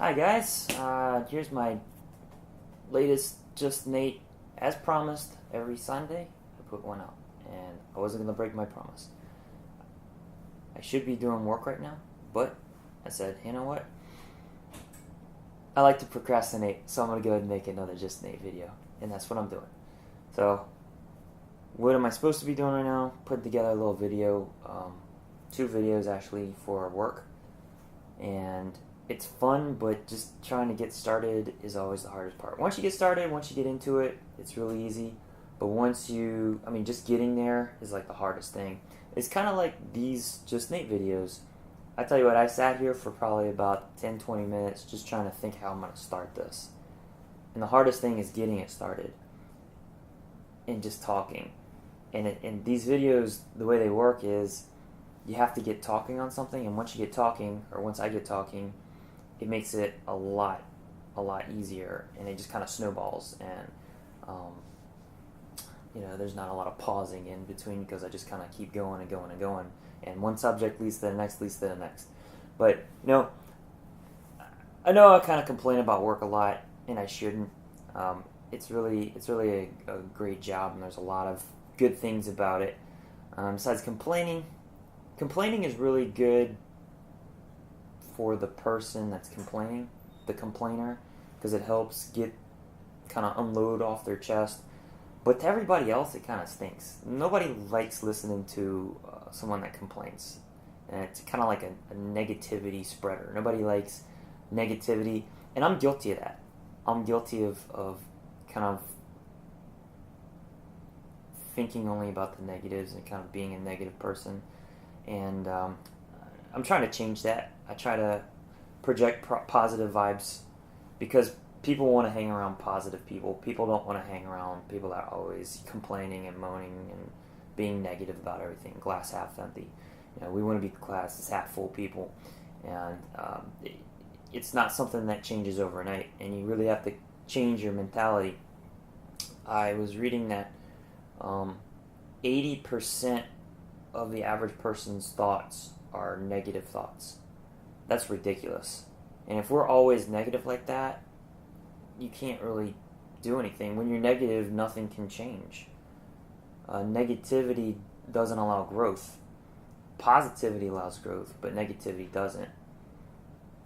Hi guys, here's my latest Just Nate. As promised, every Sunday I put one out, and I wasn't going to break my promise. I should be doing work right now, but I said, you know what? I like to procrastinate, so I'm going to go ahead and make another Just Nate video, and that's what I'm doing. So, what am I supposed to be doing right now? Putting together a little video, 2 videos actually for work, and it's fun, but just trying to get started is always the hardest part. Once you get started, once you get into it, it's really easy. But just getting there is like the hardest thing. It's kind of like these Just Nate videos. I tell you what, I sat here for probably about 10-20 minutes just trying to think how I'm going to start this. And the hardest thing is getting it started and just talking. And these videos, the way they work is you have to get talking on something, and once you get talking, or once I get talking, it makes it a lot easier, and it just kind of snowballs, and there's not a lot of pausing in between because I just kind of keep going and going and going, and one subject leads to the next, leads to the next. But I know I kind of complain about work a lot, and I shouldn't. It's really a great job, and there's a lot of good things about it. Besides complaining is really good for the person that's complaining, the complainer, because it helps get kind of unload off their chest. But to everybody else, it kind of stinks. Nobody likes listening to someone that complains, and it's kind of like a negativity spreader. Nobody likes negativity, and I'm guilty of that. I'm guilty of kind of thinking only about the negatives and kind of being a negative person, and I'm trying to change that. I try to project positive vibes because people want to hang around positive people. People don't want to hang around people that are always complaining and moaning and being negative about everything. Glass half empty. We want to be glass half full people, and it's not something that changes overnight, and you really have to change your mentality. I was reading that 80% of the average person's thoughts are negative thoughts. That's ridiculous. And if we're always negative like that, you can't really do anything. When you're negative, nothing can change. Negativity doesn't allow growth. Positivity allows growth, but negativity doesn't.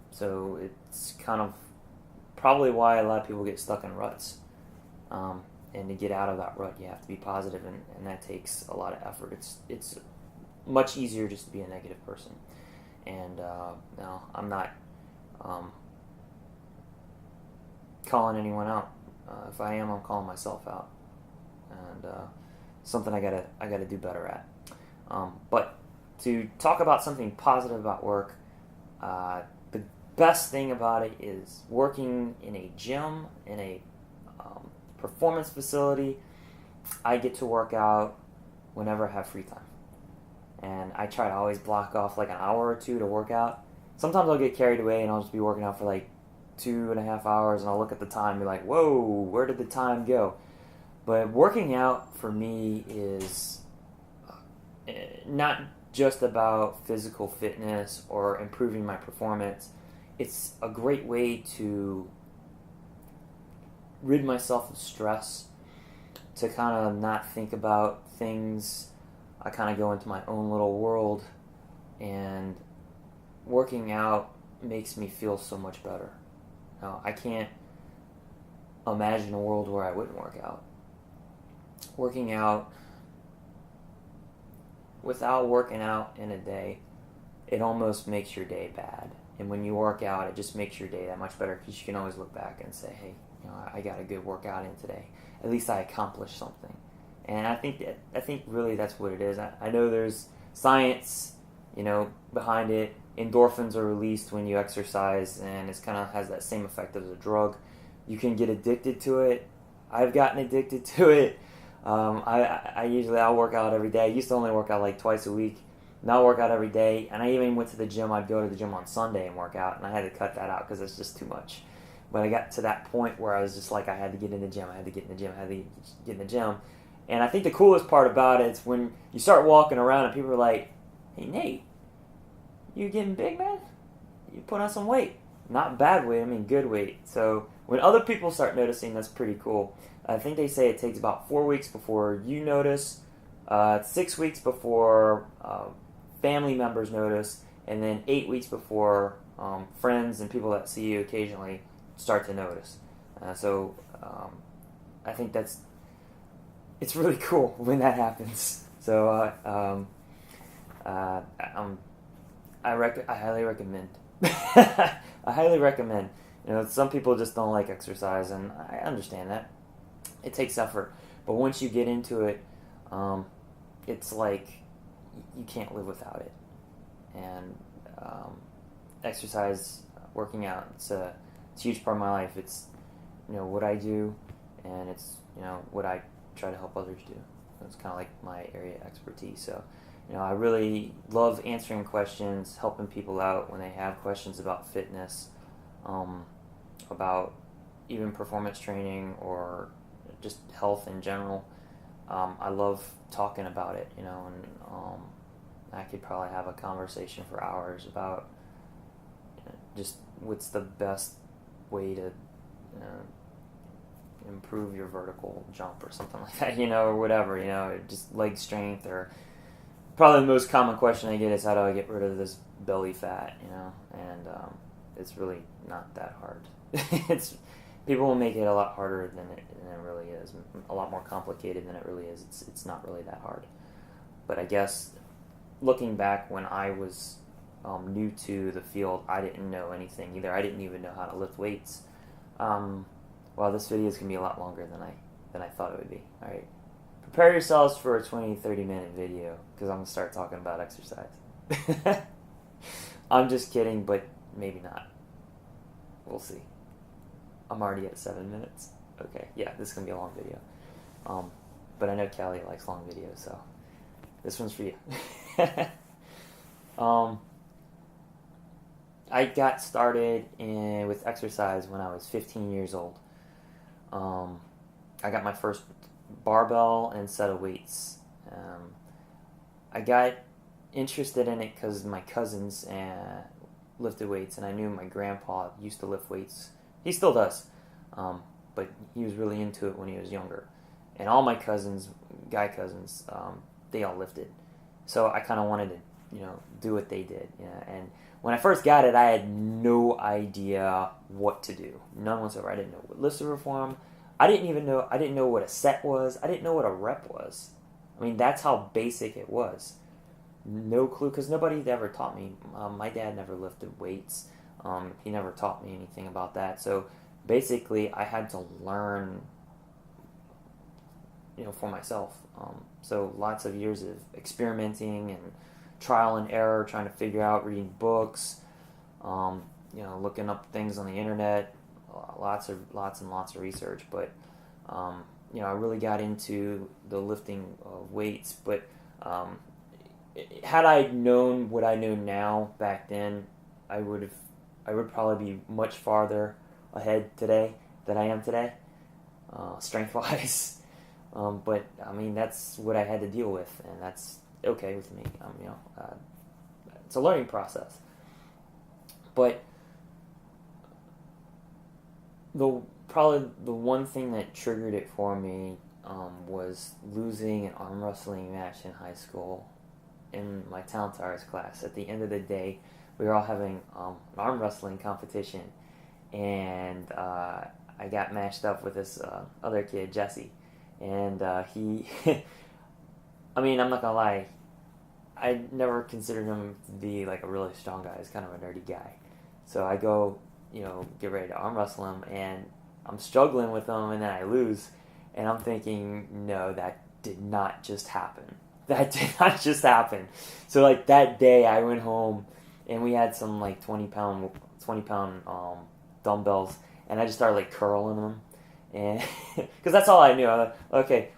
So it's kind of probably why a lot of people get stuck in ruts. And to get out of that rut, you have to be positive, and that takes a lot of effort. It's much easier just to be a negative person. And no, I'm not calling anyone out. If I am, I'm calling myself out, and something I gotta do better at. But to talk about something positive about work, the best thing about it is working in a gym, in a performance facility. I get to work out whenever I have free time. And I try to always block off like an hour or 2 to work out. Sometimes I'll get carried away and I'll just be working out for like 2.5 hours, and I'll look at the time and be like, whoa, where did the time go? But working out for me is not just about physical fitness or improving my performance. It's a great way to rid myself of stress, to kind of not think about things. I kind of go into my own little world, and working out makes me feel so much better. I can't imagine a world where I wouldn't work out. Working out, without working out in a day, it almost makes your day bad. And when you work out, it just makes your day that much better, because you can always look back and say, hey, I got a good workout in today. At least I accomplished something. And I think really that's what it is. I know there's science, behind it. Endorphins are released when you exercise, and it kind of has that same effect as a drug. You can get addicted to it. I've gotten addicted to it. I'll work out every day. I used to only work out like twice a week. Now I work out every day, and I even went to the gym. I'd go to the gym on Sunday and work out, and I had to cut that out because it's just too much. But I got to that point where I was just like, I had to get in the gym. And I think the coolest part about it is when you start walking around and people are like, hey, Nate, you getting big, man? You put on some weight. not bad weight, I mean good weight. So when other people start noticing, that's pretty cool. I think they say it takes about 4 weeks before you notice, 6 weeks before family members notice, and then 8 weeks before friends and people that see you occasionally start to notice. I think it's really cool when that happens. So I highly recommend. I highly recommend. Some people just don't like exercise, and I understand that. It takes effort, but once you get into it, it's like you can't live without it. And exercise, working out, it's a huge part of my life. It's what I do, and it's what I try to help others do. It's kind of like my area of expertise. So, I really love answering questions, helping people out when they have questions about fitness, about even performance training or just health in general. I love talking about it, and I could probably have a conversation for hours about just what's the best way to improve your vertical jump or something like that, or whatever, just leg strength. Or probably the most common question I get is, how do I get rid of this belly fat, and it's really not that hard. People will make it a lot harder than it really is, a lot more complicated than it really is. It's not really that hard. But I guess looking back, when I was new to the field, I didn't know anything either. I didn't even know how to lift weights. Well, this video is going to be a lot longer than I thought it would be. All right, prepare yourselves for a 20-30 minute video, because I'm going to start talking about exercise. I'm just kidding, but maybe not. We'll see. I'm already at 7 minutes. Okay, yeah, this is going to be a long video. But I know Callie likes long videos, so this one's for you. I got started with exercise when I was 15 years old. I got my first barbell and set of weights. I got interested in it because my cousins lifted weights, and I knew my grandpa used to lift weights. He still does, but he was really into it when he was younger. And all my cousins, guy cousins, they all lifted. So I kind of wanted to, do what they did. And when I first got it, I had no idea what to do. None whatsoever. I didn't know what lifts to perform. I didn't know what a set was. I didn't know what a rep was. I mean, that's how basic it was. No clue, because nobody ever taught me. My dad never lifted weights. He never taught me anything about that. So basically, I had to learn, for myself. So lots of years of experimenting and trial and error, trying to figure out, reading books, looking up things on the internet, lots and lots of research. But I really got into the lifting of weights. But had I known what I know now back then, I would probably be much farther ahead today than I am today, strength-wise. But I mean, that's what I had to deal with, and that's okay with me. It's a learning process. But probably the one thing that triggered it for me was losing an arm wrestling match in high school in my talent towers class. At the end of the day, we were all having an arm wrestling competition, and I got matched up with this other kid, Jesse, and he, I mean, I'm not gonna lie, I never considered him to be like a really strong guy. He's kind of a nerdy guy. So I go, get ready to arm wrestle him, and I'm struggling with him, and then I lose, and I'm thinking, no, that did not just happen. That did not just happen. So like that day, I went home, and we had some like 20 pound dumbbells, and I just started like curling them, and because that's all I knew. Okay,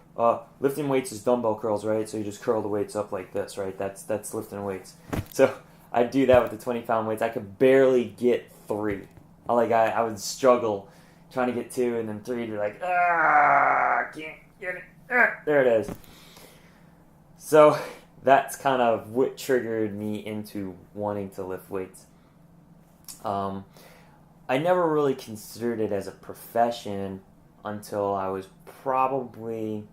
lifting weights is dumbbell curls, right? So you just curl the weights up like this, right? That's lifting weights. So I do that with the 20 pound weights. I could barely get 3. I would struggle trying to get 2, and then 3 to be like, can't get it. There it is. So that's kind of what triggered me into wanting to lift weights. I never really considered it as a profession until I was probably,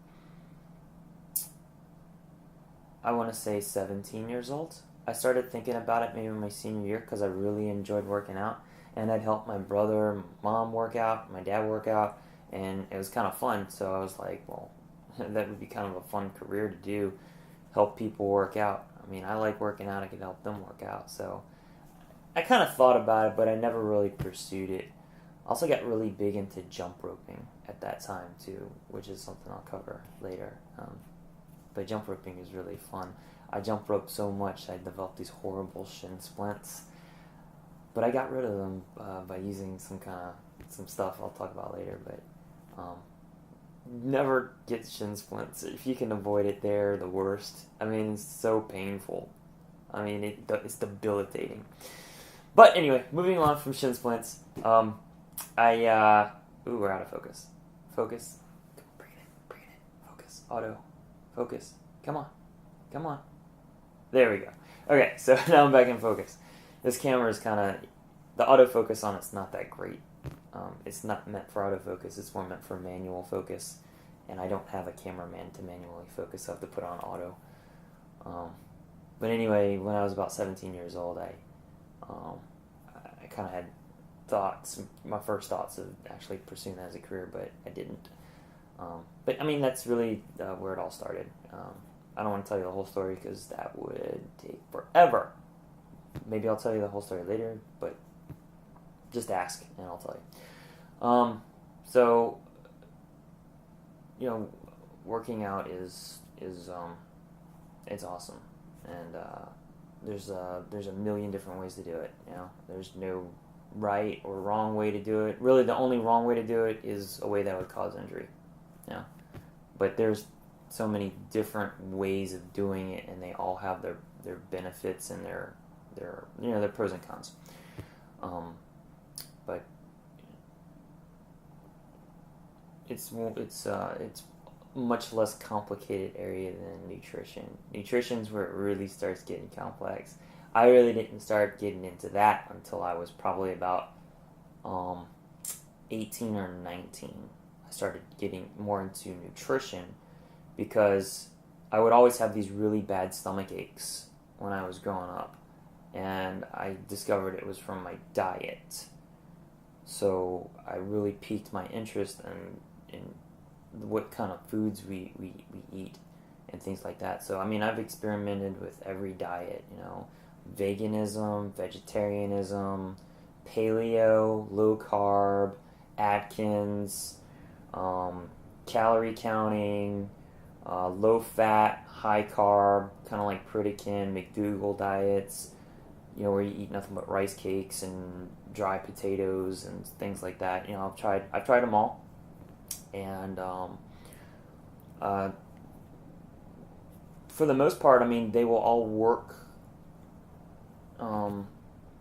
I want to say 17 years old. I started thinking about it maybe my senior year because I really enjoyed working out, and I'd help my brother, mom work out, my dad work out, and it was kind of fun. So I was like, well, that would be kind of a fun career to do, help people work out. I mean, I like working out, I could help them work out. So I kind of thought about it, but I never really pursued it. I also got really big into jump roping at that time too, which is something I'll cover later. But jump roping is really fun. I jump roped so much I developed these horrible shin splints, but I got rid of them by using some stuff I'll talk about later. But never get shin splints if you can avoid it. They're the worst. I mean, it's so painful. I mean, it's debilitating. But anyway, moving on from shin splints. Ooh, we're out of focus. Focus. Bring it in. Focus. Auto. Focus. Come on. There we go. Okay, so now I'm back in focus. This camera is kind of, the autofocus on it's not that great. It's not meant for autofocus. It's more meant for manual focus. And I don't have a cameraman to manually focus, so I have to put on auto. But anyway, when I was about 17 years old, I kind of had my first thoughts of actually pursuing that as a career, but I didn't. But I mean, that's really where it all started. I don't want to tell you the whole story because that would take forever. Maybe I'll tell you the whole story later, but just ask and I'll tell you. So, you know, working out is it's awesome, and there's a million different ways to do it. You know, there's no right or wrong way to do it. Really, the only wrong way to do it is a way that would cause injury. Yeah, but there's so many different ways of doing it, and they all have their benefits and their pros and cons. But it's much less complicated area than nutrition. Nutrition's where it really starts getting complex. I really didn't start getting into that until I was probably about 18 or 19. I started getting more into nutrition because I would always have these really bad stomach aches when I was growing up, and I discovered it was from my diet. So I really piqued my interest in what kind of foods we eat and things like that. So I mean, I've experimented with every diet, you know, veganism, vegetarianism, paleo, low carb, Atkins, calorie counting, low fat, high carb, kind of like Pritikin, McDougall diets, you know, where you eat nothing but rice cakes and dry potatoes and things like that. You know, I've tried them all, and for the most part, I mean, they will all work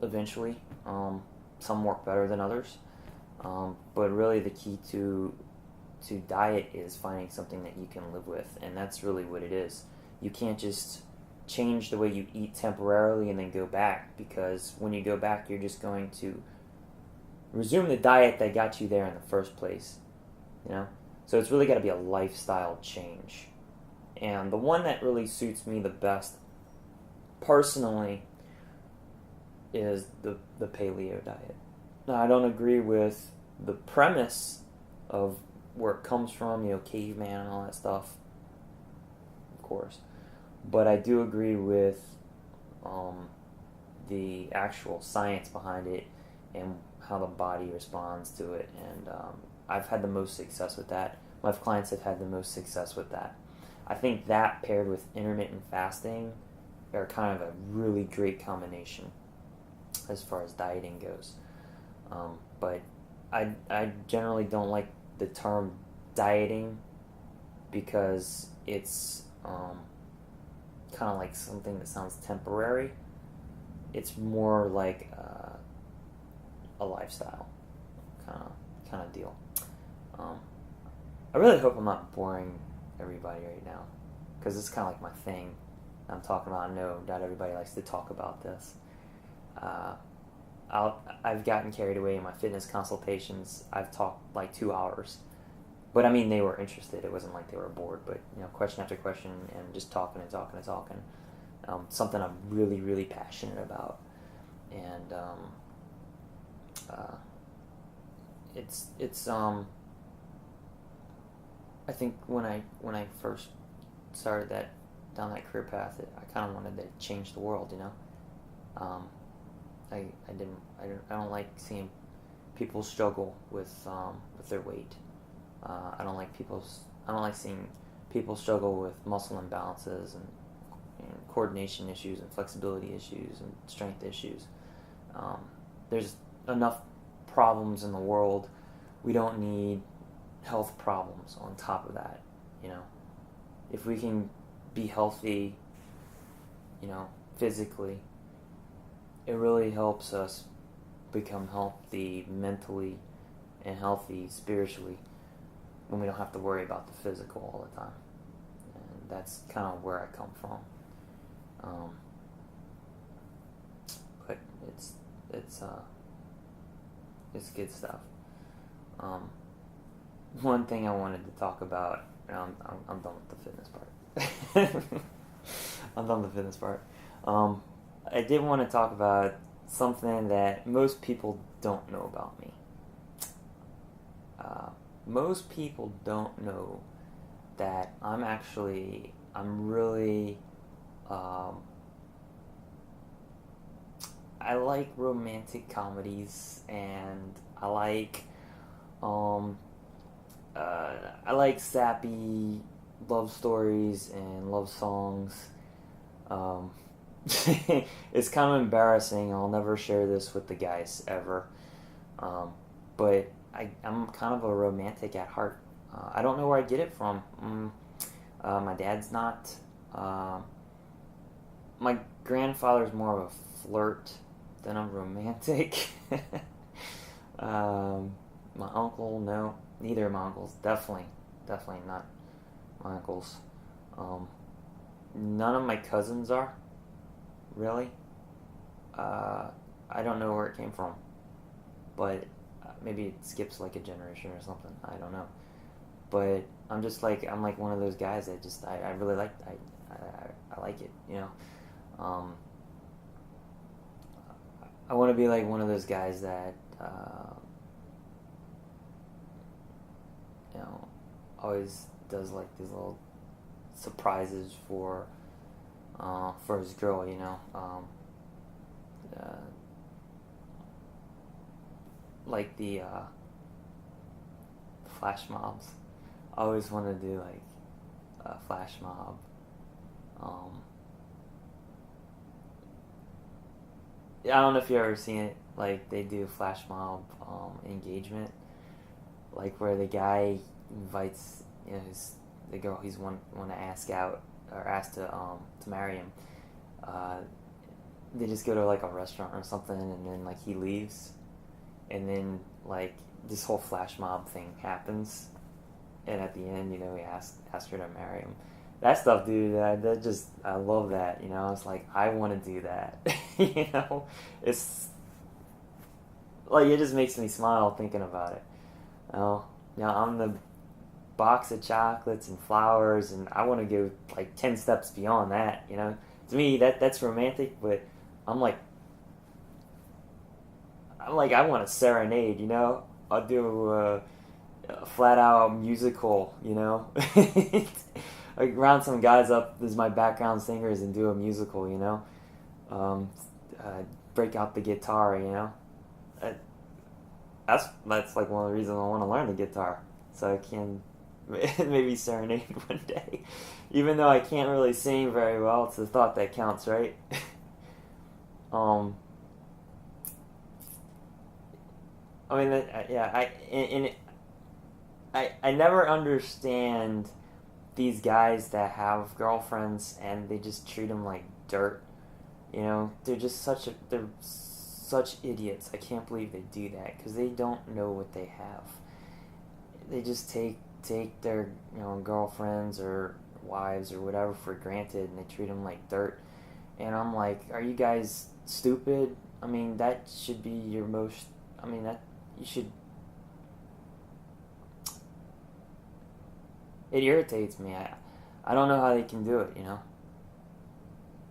eventually. Some work better than others, but really the key to diet is finding something that you can live with, and that's really what it is. You can't just change the way you eat temporarily and then go back, because when you go back, you're just going to resume the diet that got you there in the first place, you know? So it's really got to be a lifestyle change. And the one that really suits me the best, personally, is the paleo diet. Now, I don't agree with the premise of where it comes from, you know, caveman and all that stuff, of course. But I do agree with the actual science behind it and how the body responds to it. And I've had the most success with that. My clients have had the most success with that. I think that paired with intermittent fasting are kind of a really great combination as far as dieting goes. But I generally don't like the term dieting because it's kind of like something that sounds temporary. It's more like a lifestyle kind of deal. I really hope I'm not boring everybody right now, because it's kind of like my thing I'm talking about. I know not everybody likes to talk about this, I've gotten carried away in my fitness consultations. I've talked like 2 hours, but I mean they were interested. It wasn't like they were bored, but question after question and just talking and talking and talking. Something I'm really really passionate about, and uh, it's I think when I first started down that career path, I kind of wanted to change the world. Um, I don't like seeing people struggle with their weight. I don't like seeing people struggle with muscle imbalances and coordination issues and flexibility issues and strength issues. Um, there's enough problems in the world. We don't need health problems on top of that. If we can be healthy, physically, it really helps us become healthy mentally and healthy spiritually when we don't have to worry about the physical all the time. And that's kind of where I come from. But it's good stuff. One thing I wanted to talk about, I'm done with the fitness part. I'm done with the fitness part. I did want to talk about something that most people don't know about me. Most people don't know that I'm really, I like romantic comedies, and I like sappy love stories and love songs. It's kind of embarrassing. I'll never share this with the guys ever. But I'm kind of a romantic at heart. I don't know where I get it from. My dad's not. My grandfather's more of a flirt than a romantic. My uncle, no. Neither of my uncles. Definitely not my uncles. None of my cousins are. Really. I don't know where it came from. But maybe it skips like a generation or something. I don't know. But I'm like one of those guys that just, I really like, I like it, I want to be like one of those guys that, always does like these little surprises for his girl, like the flash mobs. I always want to do like a flash mob. I don't know if you've ever seen it. Like they do flash mob engagement, like where the guy invites the girl he's want to ask out or ask to marry him. They just go to like a restaurant or something, and then like he leaves, and then like this whole flash mob thing happens, and at the end, he asked her to marry him. That stuff, dude. That just, I love that. It's like I want to do that. It's like it just makes me smile thinking about it. I'm the box of chocolates and flowers, and I want to go like 10 steps beyond that. To me that's romantic, but I'm like I want a serenade. I'll do a flat out musical. Like round some guys up as my background singers and do a musical. Break out the guitar. That's like one of the reasons I want to learn the guitar, so I can maybe serenade one day. Even though I can't really sing very well, it's the thought that counts, right? I mean, I never understand these guys that have girlfriends and they just treat them like dirt. They're just they're such idiots. I can't believe they do that because they don't know what they have. They just take their girlfriends or wives or whatever for granted, and they treat them like dirt. And I'm like, are you guys stupid? I mean, that should be your most, I mean, that, you should, it irritates me. I don't know how they can do it, you know?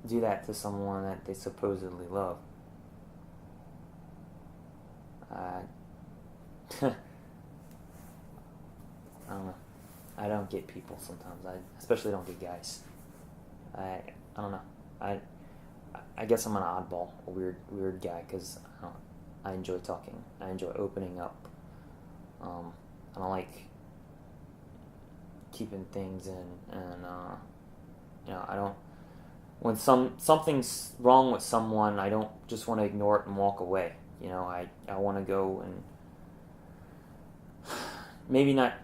Do that to someone that they supposedly love. I don't know. I don't get people sometimes. I especially don't get guys. I don't know. I guess I'm an oddball, a weird guy, because I enjoy talking. I enjoy opening up. I don't like keeping things in, and I don't. When something's wrong with someone, I don't just want to ignore it and walk away. I want to go and maybe not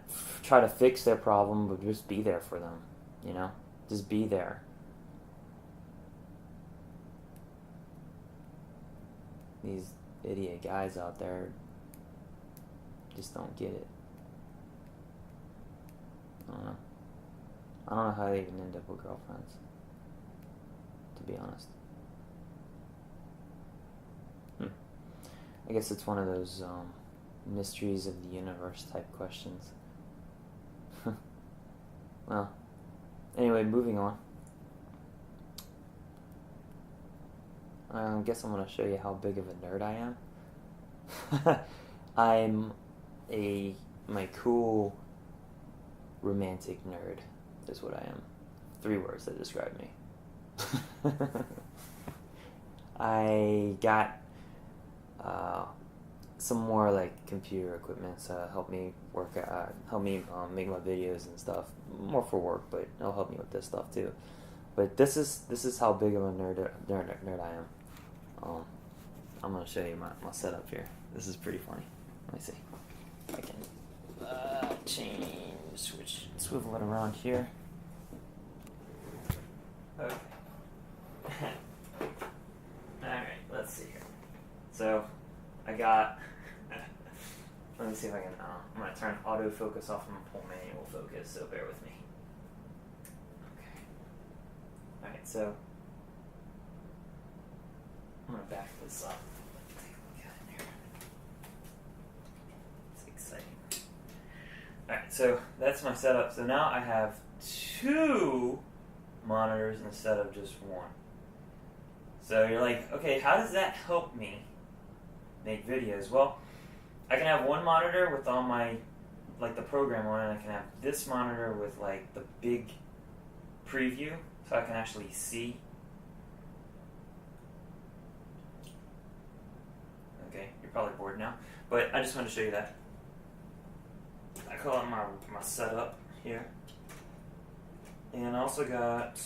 try to fix their problem, but just be there for them. Just be there. These idiot guys out there just don't get it. I don't know. I don't know how they even end up with girlfriends, to be honest. I guess it's one of those mysteries of the universe type questions. Well, anyway, moving on. I guess I'm going to show you how big of a nerd I am. I'm a cool romantic nerd, is what I am. 3 words that describe me. I got some more like computer equipment to help me make my videos and stuff. More for work, but it'll help me with this stuff too. But this is how big of a nerd I am. I'm gonna show you my setup here. This is pretty funny. Let me see if I can swivel it around here. Okay. Alright, let's see here. So, I got, let me see if I can, I'm going to turn autofocus off and pull manual focus, so bear with me. Okay. Alright, so, I'm going to back this up. Take a look at it here. It's exciting. Alright, so that's my setup. So now I have 2 monitors instead of just 1. So you're like, okay, how does that help me make videos? Well, I can have 1 monitor with all my, like the program on it, and I can have this monitor with like the big preview, so I can actually see. Okay, you're probably bored now, but I just wanted to show you that. I call it my setup here. And I also got,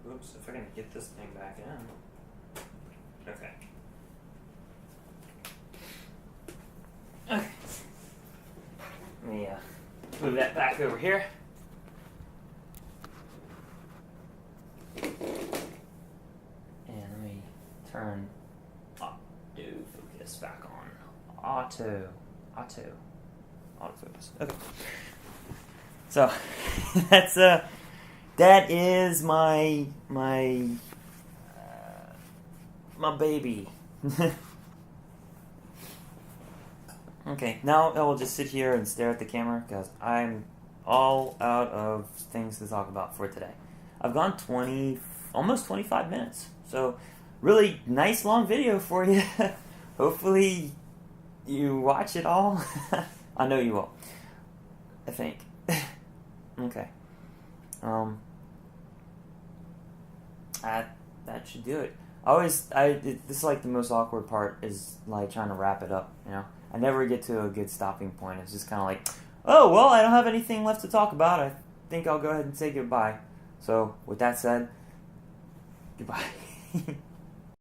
oops, if I can get this thing back in. Okay. Okay. Let me move that back over here. And let me turn autofocus back on. Autofocus. Okay. So that is my baby. Okay, now I will just sit here and stare at the camera because I'm all out of things to talk about for today. I've gone almost 25 minutes, so really nice long video for you. Hopefully you watch it all. I know you will. I think. Okay. That should do it. This is like the most awkward part, is like trying to wrap it up, I never get to a good stopping point. It's just kind of like, oh, well, I don't have anything left to talk about. I think I'll go ahead and say goodbye. So, with that said, goodbye.